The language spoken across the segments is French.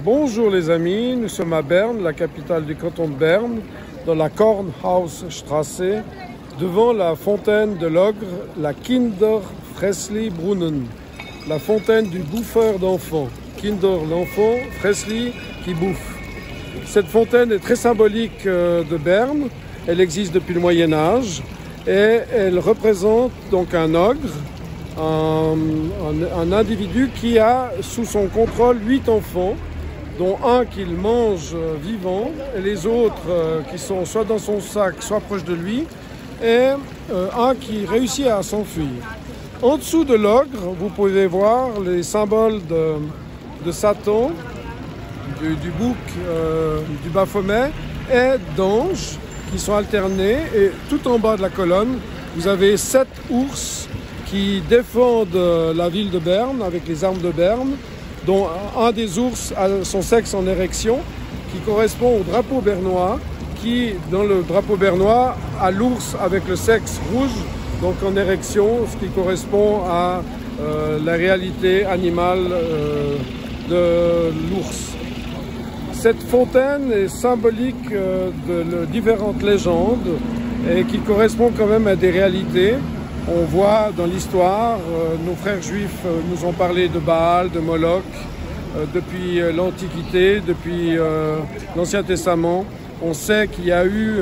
Bonjour les amis, nous sommes à Berne, la capitale du canton de Berne, dans la Kornhausstraße, devant la fontaine de l'ogre, la Kinderfressli-Brunnen, la fontaine du bouffeur d'enfants. Kinder l'enfant, Fressli qui bouffe. Cette fontaine est très symbolique de Berne, elle existe depuis le Moyen-Âge et elle représente donc un ogre, un individu qui a sous son contrôle 8 enfants, dont un qu'il mange vivant et les autres qui sont soit dans son sac, soit proches de lui, et un qui réussit à s'enfuir. En dessous de l'ogre, vous pouvez voir les symboles de Satan, du bouc, du Baphomet et d'anges qui sont alternés. Et tout en bas de la colonne, vous avez 7 ours qui défendent la ville de Berne avec les armes de Berne, dont un des ours a son sexe en érection, qui correspond au drapeau bernois, qui, dans le drapeau bernois, a l'ours avec le sexe rouge, donc en érection, ce qui correspond à la réalité animale de l'ours. Cette fontaine est symbolique de différentes légendes et qui correspond quand même à des réalités. On voit dans l'histoire, nos frères juifs nous ont parlé de Baal, de Moloch, depuis l'Antiquité, depuis l'Ancien Testament. On sait qu'il y a eu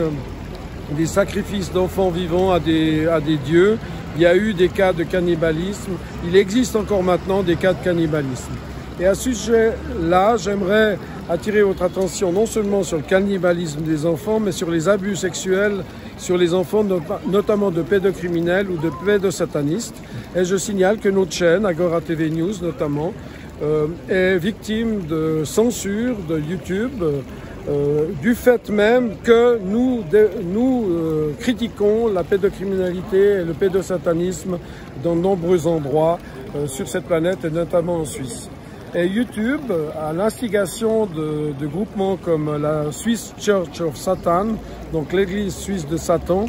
des sacrifices d'enfants vivants à des dieux. Il y a eu des cas de cannibalisme. Il existe encore maintenant des cas de cannibalisme. Et à ce sujet-là, j'aimerais attirer votre attention non seulement sur le cannibalisme des enfants, mais sur les abus sexuels sur les enfants, notamment de pédocriminels ou de pédosatanistes. Et je signale que notre chaîne, Agora TV News notamment, est victime de censure de YouTube, du fait même que nous critiquons la pédocriminalité et le pédosatanisme dans de nombreux endroits sur cette planète et notamment en Suisse. Et YouTube, à l'instigation de groupements comme la Swiss Church of Satan, donc l'église suisse de Satan,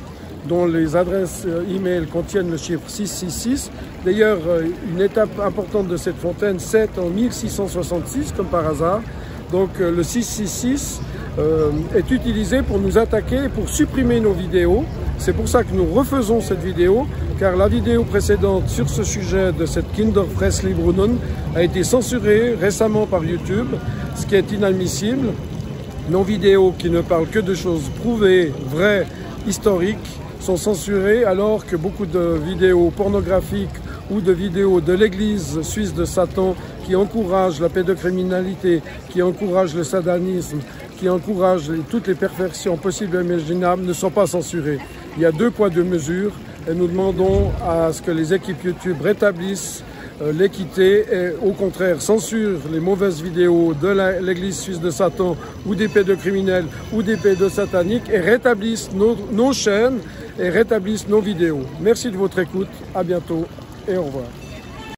dont les adresses e-mail contiennent le chiffre 666. D'ailleurs, une étape importante de cette fontaine, c'est en 1666, comme par hasard. Donc le 666 est utilisé pour nous attaquer et pour supprimer nos vidéos. C'est pour ça que nous refaisons cette vidéo, car la vidéo précédente sur ce sujet de cette Kinderfressli-Brunnen a été censurée récemment par YouTube, ce qui est inadmissible. Nos vidéos qui ne parlent que de choses prouvées, vraies, historiques, sont censurées, alors que beaucoup de vidéos pornographiques ou de vidéos de l'église suisse de Satan qui encouragent la pédocriminalité, qui encouragent le satanisme, qui encouragent toutes les perversions possibles et imaginables ne sont pas censurées. Il y a 2 poids 2 mesures et nous demandons à ce que les équipes YouTube rétablissent l'équité et au contraire censurent les mauvaises vidéos de l'église suisse de Satan ou des pédocriminels ou des pédosataniques et rétablissent nos chaînes et rétablissent nos vidéos. Merci de votre écoute, à bientôt et au revoir.